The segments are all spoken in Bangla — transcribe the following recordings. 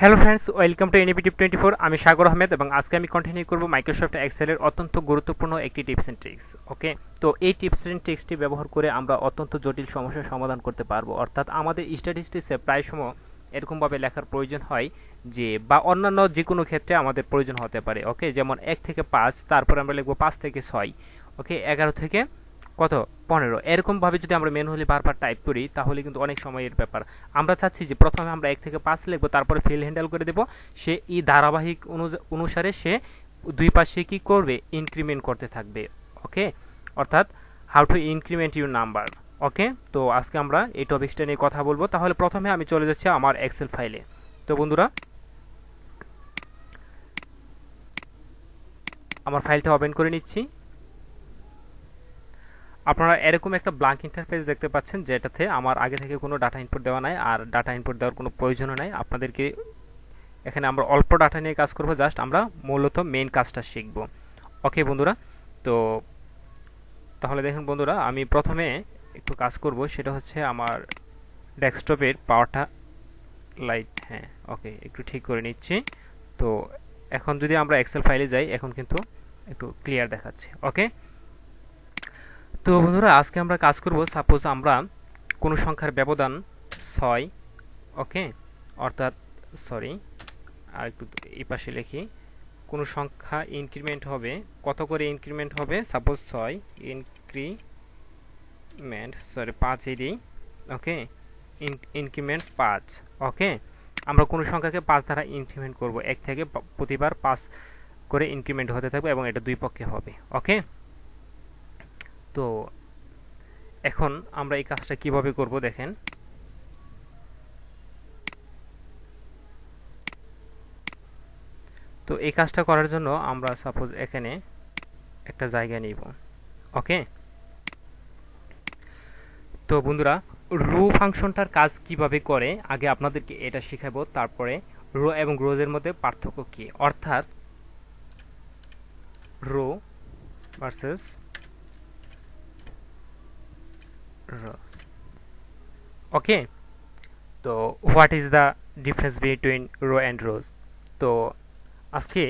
Hello friends, welcome to innovative 24। আমি সাগর আহমেদ এবং আজকে আমি কন্টিনিউ করব মাইক্রোসফট এক্সেলের অত্যন্ত গুরুত্বপূর্ণ একটি টিপস অ্যান্ড ট্রিক্স। ওকে, তো এই টিপস অ্যান্ড ট্রিক্সটি ব্যবহার করে আমরা অত্যন্ত জটিল সমস্যার সমাধান করতে পারবো। অর্থাৎ আমাদের স্ট্যাটিস্টিক্সে প্রায় সময় এরকমভাবে লেখার প্রয়োজন হয় যে, বা অন্যান্য যে কোনো ক্ষেত্রে আমাদের প্রয়োজন হতে পারে। ওকে, যেমন 1 থেকে 5, তারপরে আমরা লিখবো 5 থেকে 6, ওকে, 11 থেকে কত 15, এরকমভাবে যদি আমরা ম্যানুয়ালি বারবার টাইপ করি তাহলে কিন্তু অনেক সময়ের ব্যাপার। আমরা চাচ্ছি যে প্রথমে আমরা 1 থেকে 5 লিখবো, তারপরে ফিল হ্যান্ডেল করে দেব। সে এই ধারাবাহিক অনুসারে সে দুই পাশে কি করবে, ইনক্রিমেন্ট করতে থাকবে। ওকে, অর্থাৎ how to increment your number. Okay, তো আজকে আমরা এই টপিকসটা নিয়ে কথা বলবো। তাহলে প্রথমে আমি চলে যাচ্ছি আমার এক্সেল ফাইলে। তো বন্ধুরা, আমার ফাইলটা ওপেন করে নিচ্ছি। আপনারা এরকম একটা ব্ল্যাঙ্ক ইন্টারফেস দেখতে পাচ্ছেন, যেটাতে আমার আগে থেকে কোনো ডাটা ইনপুট দেওয়া নাই, আর ডাটা ইনপুট দেওয়ার কোনো প্রয়োজনও নাই আপনাদেরকে। এখানে আমরা অল্প ডাটা নিয়ে কাজ করব, জাস্ট আমরা মূলত মেইন কাজটা শিখব। ওকে বন্ধুরা, তো তাহলে দেখুন বন্ধুরা, আমি প্রথমে একটু কাজ করব, সেটা হচ্ছে আমার ডেস্কটপের পাওয়ারটা লাইট, হ্যাঁ ওকে, একটু ঠিক করে নিচ্ছি। তো এখন যদি আমরা এক্সেল ফাইলে যাই, এখন কিন্তু একটু ক্লিয়ার দেখাচ্ছে। ওকে, তো বন্ধুরা, আজকে আমরা কাজ করব, সাপোজ আমরা কোনো সংখ্যার ব্যবধান 6, ওকে, অর্থাৎ সরি, আর একটু এই পাশে লিখি, কোনো সংখ্যা ইনক্রিমেন্ট হবে, কত করে ইনক্রিমেন্ট হবে, সাপোজ 6 ইনক্রিমেন্ট, সরি 5 এই দিই, ওকে, ইনক্রিমেন্ট 5। ওকে, আমরা কোনো সংখ্যাকে 5 দ্বারা ইনক্রিমেন্ট করব, 1 থেকে প্রতিবার 5 করে ইনক্রিমেন্ট হতে থাকবে এবং এটা দুই পক্ষে হবে। ওকে, তো এখন আমরা এই কাজটা কিভাবে করব দেখেন। তো এই কাজটা করার জন্য আমরা সাপোজ এখানে একটা জায়গা নিব। ওকে, তো বন্ধুরা, রো ফাংশনটার কাজ কিভাবে করে আগে আপনাদেরকে এটা শেখাবো, তারপরে রো এবং রোজের মধ্যে পার্থক্য কি, অর্থাৎ রো ভার্সেস রো। ওকে, তো what is the difference between row and rows. তো আজকে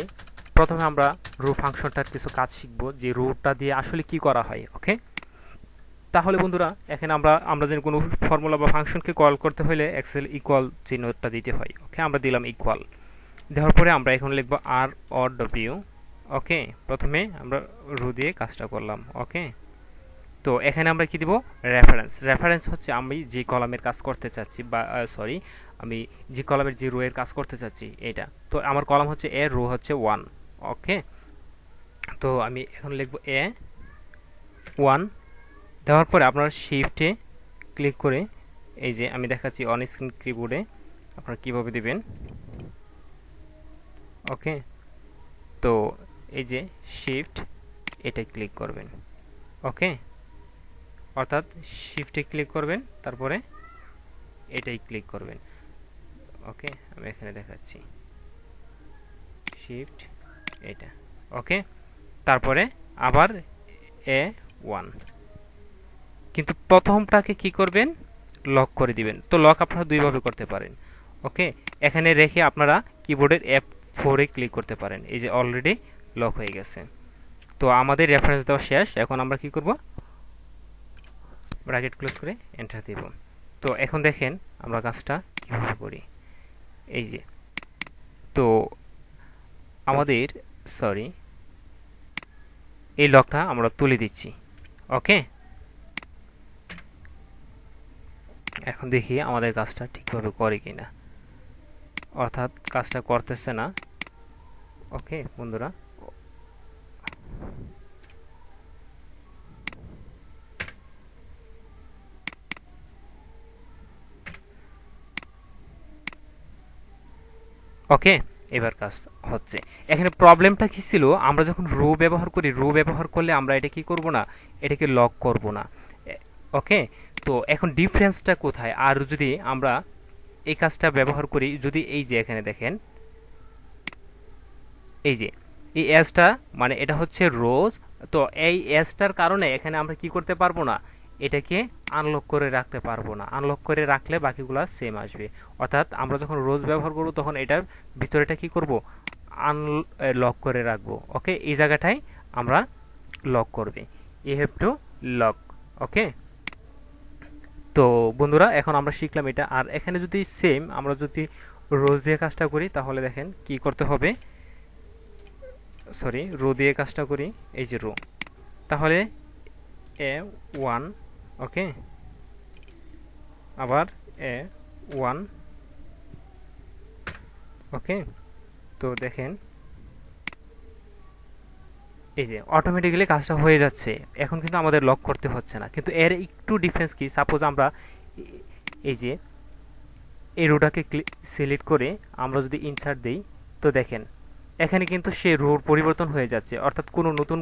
প্রথমে আমরা রো ফাংশনটার কিছু কাজ শিখবো, যে রোটা দিয়ে আসলে কি করা হয়। ওকে, তাহলে বন্ধুরা, এখানে আমরা যেন কোনো ফর্মুলা বা ফাংশনকে কল করতে হলে এক্সেল ইকুয়াল চিহ্নটা দিতে হয়। ওকে, আমরা দিলাম ইকুয়াল, দেওয়ার পরে আমরা এখন লিখবো আর অর ডব্লিউ। ওকে, প্রথমে আমরা রো দিয়ে কাজটা করলাম। ওকে, তো এখানে আমরা কি দিব, রেফারেন্স। রেফারেন্স হচ্ছে আমি যে কলামের কাজ করতে চাচ্ছি, বা সরি, আমি যে কলামের যে রো এর কাজ করতে চাচ্ছি এটা। তো আমার কলাম হচ্ছে এ, রো হচ্ছে 1। ওকে, তো আমি এখন লিখবো এ 1, দেওয়ার পরে আপনারা শিফটে ক্লিক করে, এই যে আমি দেখাচ্ছি অন স্ক্রিন কিবোর্ডে, আপনারা কিভাবে দিবেন। ওকে, তো এই যে শিফট, এটাই ক্লিক করবেন। ওকে, অর্থাৎ শিফটে ক্লিক করবেন, তারপরে এটাই ক্লিক করবেন। ওকে, আমি এখানে দেখাচ্ছি শিফট এটা। ওকে, তারপরে আবার A1, কিন্তু প্রথমটাকে কি করবেন, লক করে দিবেন। তো লক আপনারা দুইভাবে করতে পারেন। ওকে, এখানে রেখে আপনারা কিবোর্ডের F4 এ ক্লিক করতে পারেন। এই যে অলরেডি লক হয়ে গেছে। তো আমাদের রেফারেন্স দেওয়া শেষ। এখন আমরা কি করব, ব্র্যাকেট ক্লোজ করে এন্টার দেব। তো এখন দেখেন আমরা কাজটা কিভাবে করি। এই যে, তো আমাদের সরি, এই লকটা আমরা তুলে দিচ্ছি। ওকে, এখন দেখি আমাদের কাজটা ঠিকভাবে করে কিনা, অর্থাৎ কাজটা করতেছে না। ওকে বন্ধুরা, ওকে, এবার কাজ হচ্ছে। এখানে প্রবলেমটা কি ছিল, আমরা যখন রো ব্যবহার করি, রো ব্যবহার করলে আমরা এটা কি করব না, এটাকে লক করব না। ওকে, তো এখন ডিফারেন্সটা কোথায়, আর যদি আমরা এই কাজটা ব্যবহার করি, যদি এই যে এখানে দেখেন, এই যে এই এসটা, মানে এটা হচ্ছে রোজ। তো এই এসটার কারণে এখানে আমরা কি করতে পারবো না, এটাকে আনলক করে রাখতে পারবো না। আনলক করে রাখলে বাকিগুলো সেম আসবে। অর্থাৎ আমরা যখন রোজ ব্যবহার করব তখন এটার ভিতরেটা কি করব, আনলক করে রাখবো। ওকে, এই জায়গাটাই আমরা লক করবে, ইউ হ্যাভ টু লক। ওকে, তো বন্ধুরা এখন আমরা শিখলাম এটা। আর এখানে যদি সেম আমরা যদি রোজ দিয়ে কাজটা করি তাহলে দেখেন কি করতে হবে, সরি রো দিয়ে কাজটা করি, এই যে রো, তাহলে A1, ওকে, আবার A1, ওকে। তো দেখেন এই যে অটোমেটিক্যালি কাজটা হয়ে যাচ্ছে, এখন কিন্তু আমাদের লক করতে হচ্ছে না। কিন্তু এর একটু ডিফারেন্স কি, সাপোজ আমরা এই যে এই রোটাকে সিলেক্ট করে আমরা যদি ইনসার্ট দেই, তো দেখেন এখানে কিন্তু সে রোর পরিবর্তন হয়ে যাচ্ছে। অর্থাৎ কোনো নতুন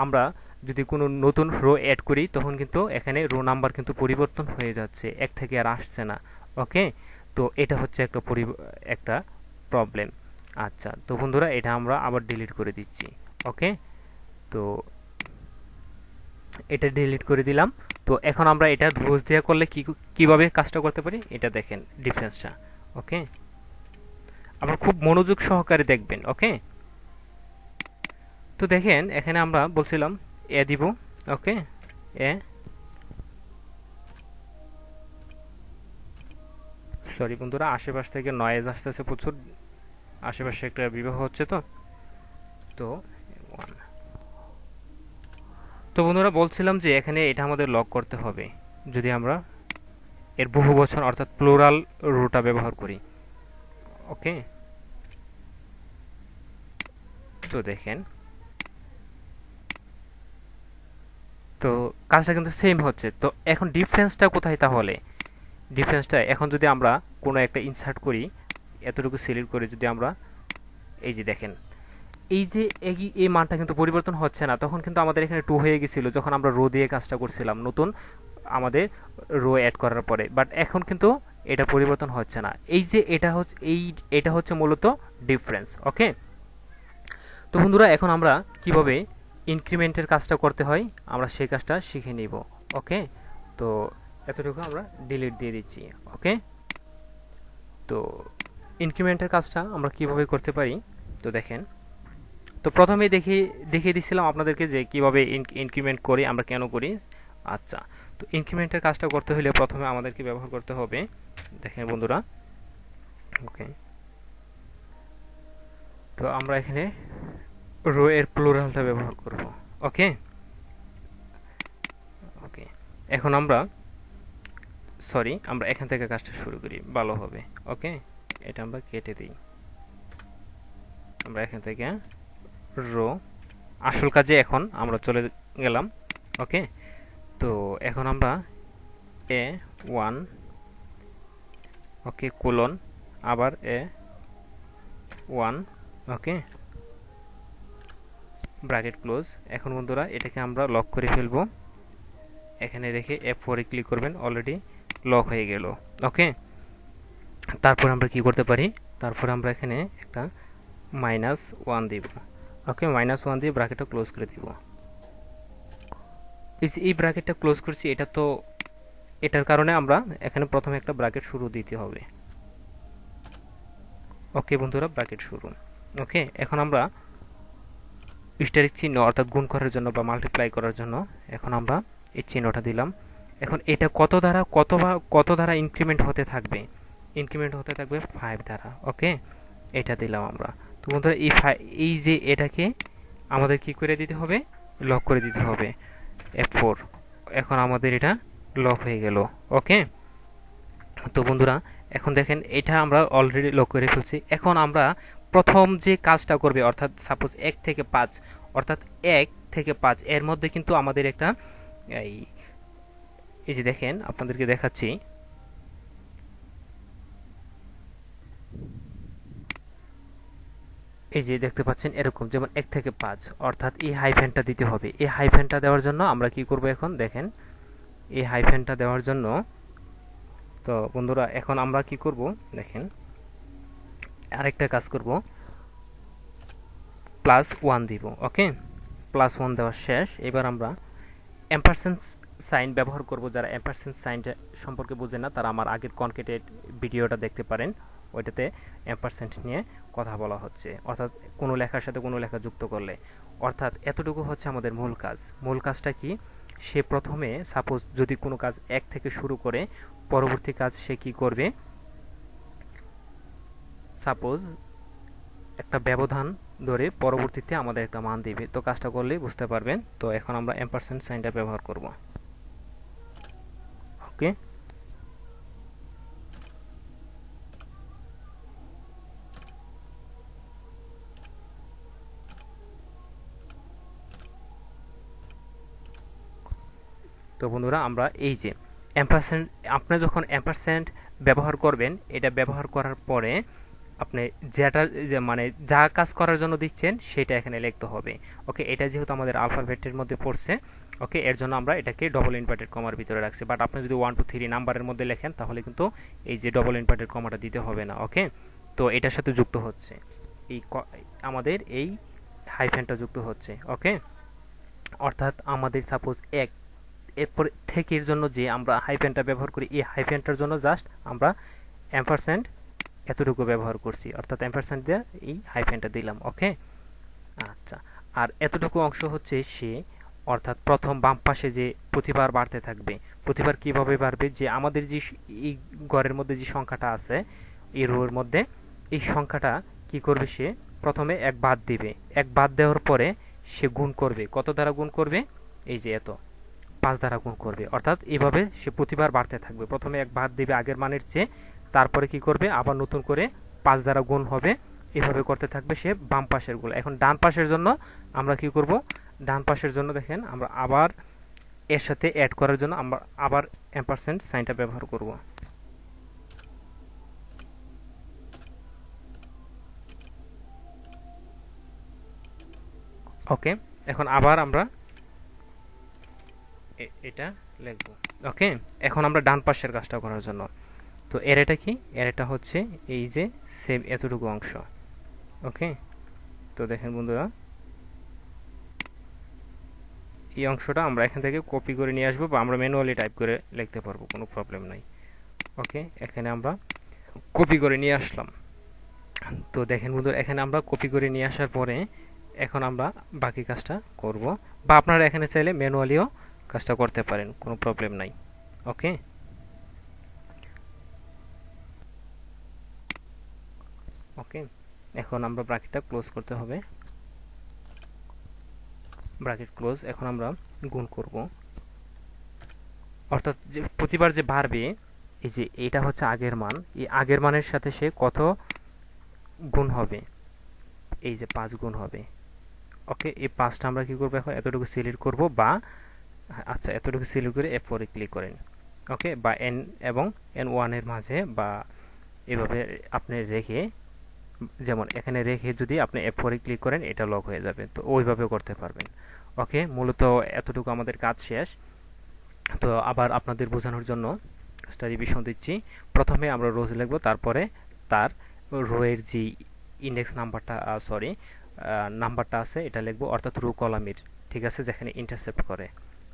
আমরা যদি কোনো নতুন রো অ্যাড করি তখন কিন্তু এখানে রো নাম্বার কিন্তু পরিবর্তন হয়ে যাচ্ছে, এক থেকে আর আসছে না। ওকে, তো এটা হচ্ছে একটা প্রবলেম। আচ্ছা, তো বন্ধুরা এটা আমরা আবার ডিলিট করে দিচ্ছি। ওকে, তো এটা ডিলিট করে দিলাম। তো এখন আমরা এটা রোজ দেওয়া করলে কিভাবে কাজটা করতে পারি এটা দেখেন ডিফারেন্সটা। ওকে, আপনারা খুব মনোযোগ সহকারে দেখবেন। ওকে, তো দেখেন এখানে আমরা বলছিলাম এ দিব। ওকে, এ, সরি বন্ধুরা আশেপাশ থেকে নয়েজ আসতেছে প্রচুর, আশেপাশে একটা বিবাহ হচ্ছে। তো তো তো বন্ধুরা বলছিলাম যে এখানে এটা আমাদের লক করতে হবে যদি আমরা এর বহু বচন অর্থাৎ প্লুরাল রুটা ব্যবহার করি। ওকে, তো দেখেন তো কাজটা কিন্তু সেম হচ্ছে। তো এখন ডিফারেন্সটা কোথায় তাহলে, ডিফারেন্সটা এখন যদি আমরা কোনো একটা ইনসার্ট করি, এতটুকু সিলেক্ট করে যদি আমরা এই যে দেখেন এই যে এই মানটা কিন্তু পরিবর্তন হচ্ছে না, তখন কিন্তু আমাদের এখানে 2 হয়ে গেছিল যখন আমরা রো দিয়ে কাজটা করছিলাম নতুন আমাদের রো অ্যাড করার পরে। বাট এখন কিন্তু এটা পরিবর্তন হচ্ছে না। এই যে এটা হচ্ছে মূলত ডিফারেন্স। ওকে, তো বন্ধুরা এখন আমরা কিভাবে ইনক্রিমেন্টের কাজটা করতে হয় আমরা সেই কাজটা শিখে নিব। ওকে, তো এতটুকু আমরা ডিলিট দিয়ে দিচ্ছি। ওকে, তো ইনক্রিমেন্টের কাজটা আমরা কিভাবে করতে পারি, তো দেখেন, তো প্রথমে দেখিয়ে দিচ্ছিলাম আপনাদেরকে যে কিভাবে ইনক্রিমেন্ট করি, আমরা কেন করি। আচ্ছা, তো ইনক্রিমেন্টের কাজটা করতে হলে প্রথমে আমাদেরকে ব্যবহার করতে হবে, দেখেন বন্ধুরা। ওকে, তো আমরা এখানে রো এর প্লুরালটা ব্যবহার করব। ওকে, ওকে, এখন আমরা সরি আমরা এখান থেকে কাজটা শুরু করি ভালো হবে। ওকে, এটা আমরা কেটে দিই, আমরা এখান থেকে রো আসল কাজে এখন আমরা চলে গেলাম। ওকে, তো এখন আমরা A1, ওকে, কোলন, আবার A1, ওকে, ব্র্যাকেট ক্লোজ। এখন বন্ধুরা এটাকে আমরা লক করে ফেলবো, এখানে রেখে F4 এ ক্লিক করবেন, অলরেডি লক হয়ে গেল। ওকে, তারপর আমরা কি করতে পারি, তারপর আমরা এখানে একটা -1 দিব। ওকে, -1 দিয়ে ব্র্যাকেটটা ক্লোজ করে দিব। এই ব্র্যাকেটটা ক্লোজ করছি, এটা তো এটার কারণে আমরা এখানে প্রথমে একটা ব্র্যাকেট শুরু দিতে হবে। ওকে বন্ধুরা, ব্র্যাকেট শুরু। ওকে, এখন আমরা স্টারিক চিহ্ন অর্থাৎ গুণ করার জন্য বা মাল্টিপ্লাই করার জন্য এখন আমরা এই চিহ্নটা দিলাম। এখন এটা কত দ্বারা ইনক্রিমেন্ট হতে থাকবে, ইনক্রিমেন্ট হতে থাকবে 5 দ্বারা। ওকে, এটা দিলাম আমরা। তো বন্ধুরা এই যে এটাকে আমাদের কি করে দিতে হবে, লক করে দিতে হবে F4। এখন আমাদের এটা লক হয়ে গেল। ওকে, তো বন্ধুরা এখন দেখেন এটা আমরা অলরেডি লক করে ফেলছি। এখন আমরা প্রথম যে কাজটা করবে অর্থাৎ সাপোজ 1 থেকে 5, অর্থাৎ 1 থেকে 5 এর মধ্যে কিন্তু আমাদের একটা এই এই যে দেখেন আপনাদেরকে দেখাচ্ছি, এই যে দেখতে পাচ্ছেন এরকম যেমন 1 থেকে 5, অর্থাৎ এই হাইফেনটা দিতে হবে। এই হাইফেনটা দেওয়ার জন্য আমরা কি করব, এখন দেখেন এই হাইফেনটা দেওয়ার জন্য, তো বন্ধুরা এখন আমরা কি করব দেখেন আরেকটা কাজ করব, +1 দিব। ওকে, +1 দেওয়া শেষ। এবার আমরা সাইন ব্যবহার করব, যারা অ্যাম্পারসেন্ট সাইন সম্পর্কে বোঝেন না তারা আমার আগের কনকেটেড ভিডিওটা দেখতে পারেন। ওইটাতে অ্যাম্পারসেন্ট নিয়ে কথা বলা হচ্ছে, অর্থাৎ কোনো লেখার সাথে কোনো লেখা যুক্ত করলে। অর্থাৎ এতটুকু হচ্ছে আমাদের মূল কাজ। মূল কাজটা কি, সে প্রথমে সাপোজ যদি কোনো কাজ 1 থেকে শুরু করে, পরবর্তী কাজ সে কি করবে, সাপোজ একটা ব্যবধান ধরে পরবর্তীতে আমাদের একটা মান দিবে। তো কাজটা করলেই বুঝতে পারবেন। তো এখন আমরা অ্যাম্পারসেন্ট সাইনটা ব্যবহার করব। ওকে, তো বন্ধুরা আমরা এই যে অ্যাম্পারসেন্ট, আপনি যখন অ্যাম্পারসেন্ট ব্যবহার করবেন, এটা ব্যবহার করার পরে আপনি যেটা মানে যা কাজ করার জন্য দিচ্ছেন সেটা এখানে লিখতে হবে। ওকে, এটা যেহেতু আমাদের আলফাবেটের মধ্যে পড়ছে, ওকে, এর জন্য আমরা এটাকে ডবল ইনভার্টেড কমার ভিতরে রাখছি। বাট আপনি যদি 1 2 3 নাম্বারের মধ্যে লেখেন তাহলে কিন্তু এই যে ডবল ইনভার্টেড কমাটা দিতে হবে না। ওকে, তো এটার সাথে যুক্ত হচ্ছে এই আমাদের এই হাইফেনটা যুক্ত হচ্ছে। ওকে, অর্থাৎ আমাদের সাপোজ এক, এরপর থেকে এর জন্য যে আমরা হাইফেনটা ব্যবহার করি, এই হাইফেনটার জন্য জাস্ট আমরা অ্যাম্পারস্যান্ড এতটুকু ব্যবহার করছি, অর্থাৎ অ্যাম্পারস্যান্ড দিয়ে এই হাইফেনটা দিলাম। ওকে, আচ্ছা, আর এতটুকু অংশ হচ্ছে সে, অর্থাৎ প্রথম বাম পাশে যে প্রতিবার বাড়তে থাকবে। প্রতিবার কিভাবে বাড়বে, যে আমাদের যে এই ঘরের মধ্যে যে সংখ্যাটা আছে এই রোর মধ্যে, এই সংখ্যাটা কি করবে, সে প্রথমে 1 বাদ দিবে। 1 বাদ দেওয়ার পরে সে গুণ করবে। কত দ্বারা গুণ করবে, এই যে এত, 5 দ্বারা গুণ করবে। অর্থাৎ এভাবে সে প্রতিবার বাড়তে থাকবে। প্রথমে 1 বাদ দিবে আগের মানের চেয়ে, তারপরে কি করবে, আবার নতুন করে 5 দ্বারা গুণ হবে। এভাবে করতে থাকবে সে বাম পাশের গুলো। এখন ডান পাশের জন্য আমরা কি করব, ডান পাশের জন্য দেখেন আমরা আবার এর সাথে অ্যাড করার জন্য আমরা আবার অ্যাম্পারসেন্ট সাইনটা ব্যবহার করব। ওকে, এখন আবার আমরা এটা লিখব। ওকে, এখন আমরা ডান পাশের কাজটা করার জন্য, তো এর এটা কি, এর এটা হচ্ছে এই যে সেম এতটুকু অংশ। ওকে, তো দেখেন বন্ধুরা, এই অংশটা আমরা এখান থেকে কপি করে নিয়ে আসবো, বা আমরা ম্যানুয়ালি টাইপ করে লিখতে পারবো, কোনো প্রবলেম নাই। ওকে, এখানে আমরা কপি করে নিয়ে আসলাম। তো দেখেন বন্ধুরা, এখানে আমরা কপি করে নিয়ে আসার পরে এখন আমরা বাকি কাজটা করব, বা আপনারা এখানে চাইলে ম্যানুয়ালিও কাজটা করতে পারেন, কোনো প্রবলেম নাই। ওকে, ওকে, এখন আমরা ব্র্যাকেটটা ক্লোজ করতে হবে। Bracket close. এখন আমরা গুণ করব, অর্থাৎ যে প্রতিবার যে বাড়বে, এই যে এটা হচ্ছে আগের মান, এই আগের মানের সাথে সে কত গুণ হবে, এই যে 5 গুণ হবে। ওকে, এই 5টা আমরা কি করব, এখন এতটুকু সিলেক্ট করব, বা আচ্ছা এতটুকু সিলেক্ট করে F4 এ ক্লিক করেন। ওকে, বা n এবং n1 এর মাঝে, বা এভাবে আপনি রেখে, যেমন এখানে রেখে যদি আপনি F4 এ ক্লিক করেন এটা লক হয়ে যাবে, তো ওইভাবে করতে পারবেন। ওকে, মূলত এতটুকু আমাদের কাজ শেষ। তো আবার আপনাদের বোঝানোর জন্য একটা রিভিশন দিচ্ছি। প্রথমে আমরা রোজ লিখব, তারপরে তার রো এর যে ইন্ডেক্স নাম্বারটা, সরি নাম্বারটা আছে এটা লিখব, অর্থাৎ রো কলামের, ঠিক আছে, যেখানে ইন্টারসেপ্ট করে।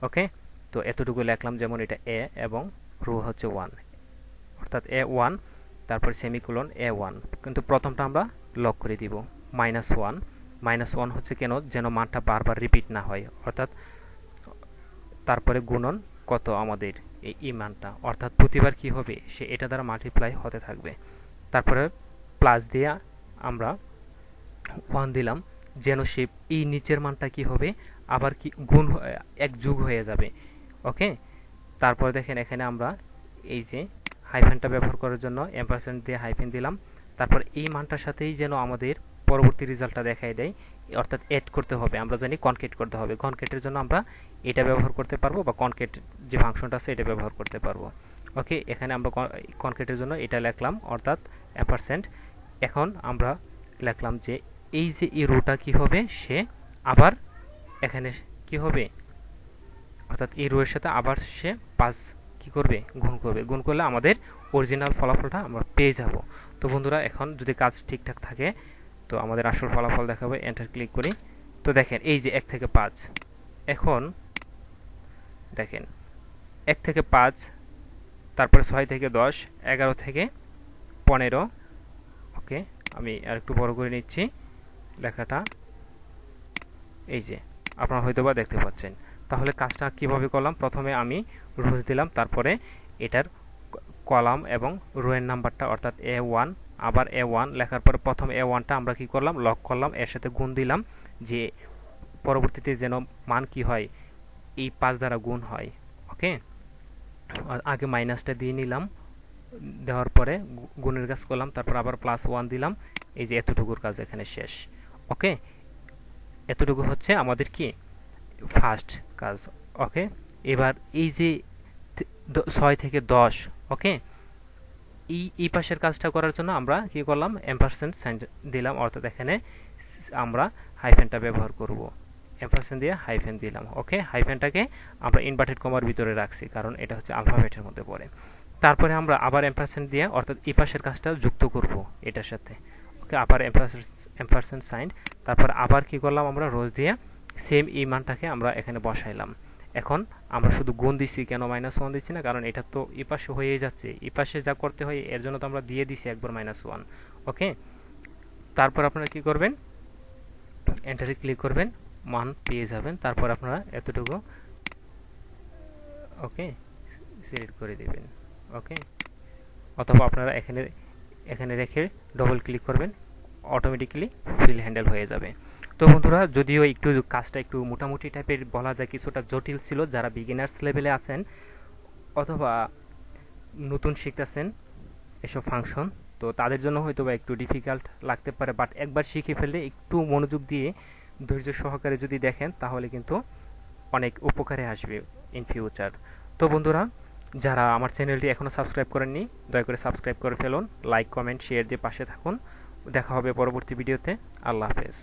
ওকে, তো এতটুকু লিখলাম, যেমন এটা এ এবং রো হচ্ছে 1, অর্থাৎ A1, তারপর সেমিকোলন A1, কিন্তু প্রথমটা আমরা লক করে দিব -1। -1 হচ্ছে কেন, যেন মানটা বারবার রিপিট না হয়, অর্থাৎ তারপরে গুণন কত আমাদের এই মানটা, অর্থাৎ প্রতিবার কি হবে, সে এটা দ্বারা মাল্টিপ্লাই হতে থাকবে। তারপরে প্লাস দিয়ে আমরা 1 দিলাম, যেন সে এই নিচের মানটা কি হবে, আবার কি গুণ এক যুগ হয়ে যাবে। ওকে, তারপর দেখেন এখানে আমরা এই যে হাইফেনটা ব্যবহার করার জন্য এম্পারসেন্ট দিয়ে হাইফেন দিলাম। তারপর এই মানটার সাথেই যেন আমাদের পরবর্তী রেজাল্টটা দেখাই দেয়, অর্থাৎ এড করতে হবে, আমরা জানি কনকেট করতে হবে। কনকেটের জন্য আমরা এটা ব্যবহার করতে পারবো, বা কনকেট যে ফাংশনটা আছে এটা ব্যবহার করতে পারবো। ওকে, এখানে আমরা কনকেটের জন্য এটা লিখলাম, অর্থাৎ এম্পারসেন্ট। এখন আমরা লিখলাম যে এই যে এই রোটা কি হবে, সে আবার এখানে কি হবে, অর্থাৎ এই রো এর সাথে আবার সে 5 কি করবে, গুণ করবে। গুণ করলে আমাদের অরিজিনাল ফলাফলটা আমরা পেয়ে যাব। তো বন্ধুরা, এখন যদি কাজ ঠিকঠাক থাকে তো আমাদের আসল ফলাফল দেখাবে। এন্টার ক্লিক করি, তো দেখেন এই যে 1 থেকে 5। এখন দেখেন 1 থেকে 5, তারপরে 6 থেকে 10, 11 থেকে 15। ওকে, আমি আর একটু বড় করে নিচ্ছি লেখাটা। এই যে আপনারা হয়তোবা দেখতে পাচ্ছেন। তাহলে কাজটা কিভাবে করলাম, প্রথমে আমি রোজ দিলাম, তারপরে এটার কলাম এবং রো এর নাম্বারটা অর্থাৎ A1, আবার A1 লেখার পরে প্রথম A1টা আমরা কি করলাম, লক করলাম, এর সাথে গুণ দিলাম, যে পরবর্তীতে যেন মান কি হয়, এই 5 দ্বারা গুণ হয়। ওকে, আগে মাইনাসটা দিয়ে নিলাম, দেওয়ার পরে গুণের কাজ করলাম, তারপর আবার +1 দিলাম। এই যে এতটুকুর কাজ এখানে শেষ। ওকে, এতটুকু হচ্ছে আমাদের কি ফার্স্ট কাজ। ওকে, এবার এই যে 6 থেকে 10, ওকে, এই পাশের কাজটা করার জন্য আমরা কি করলাম, এম্পারসেন্ট সাইন দিলাম, অর্থাৎ এখানে আমরা হাইফেনটা ব্যবহার করব। এম্পারসেন্ট দিয়ে হাইফেন দিলাম। ওকে, হাইফেনটাকে আমরা ইনভার্টেড কমার ভিতরে রাখছি, কারণ এটা হচ্ছে আলফাবেটের মধ্যে পড়ে। তারপরে আমরা আবার এম্পারসেন্ট দিয়ে অর্থাৎ এই পাশের কাজটা যুক্ত করব এটার সাথে। ওকে, আবার এম্পারসেন্ট সাইন, তারপর আবার কি করলাম, আমরা রোজ দিয়ে সেম এই মানটাকে আমরা এখানে বসাইলাম। এখন আমরা শুধু গুণ দিচ্ছি, কেন -1 দিচ্ছি না, কারণ এটা তো এই পাশে হয়ে যাচ্ছে, এই পাশে যা করতে হয় এর জন্য তো আমরা দিয়ে দিছি একবার -1। ওকে, তারপর আপনারা কি করবেন, এন্টারে ক্লিক করবেন, মান পেয়ে যাবেন। তারপর আপনারা এতটুকু ওকে সিলেক্ট করে দিবেন। ওকে, অথবা আপনারা এখানে এখানে রেখে ডবল ক্লিক করবেন, অটোমেটিক্যালি ফিল হ্যান্ডেল হয়ে যাবে। তো বন্ধুরা, যদিও একটু কাজটা একটু মোটামুটি টাইপের বলা যায়, কিছুটা জটিল ছিল, যারা বিগিনার্স লেভেলে আছেন অথবা নতুন শিখতেছেন এসব ফাংশন, তো তাদের জন্য হয়তো বা একটু ডিফিকাল্ট লাগতে পারে, বাট একবার শিখে ফেললে একটু মনোযোগ দিয়ে ধৈর্য সহকারে যদি দেখেন, তাহলে কিন্তু অনেক উপকারে আসবে ইন ফিউচার। তো বন্ধুরা, যারা আমার চ্যানেলটি এখনও সাবস্ক্রাইব করেননি, দয়া করে সাবস্ক্রাইব করে ফেলুন, লাইক কমেন্ট শেয়ার দিয়ে পাশে থাকুন। দেখা হবে পরবর্তী ভিডিওতে। আল্লাহ হাফেজ।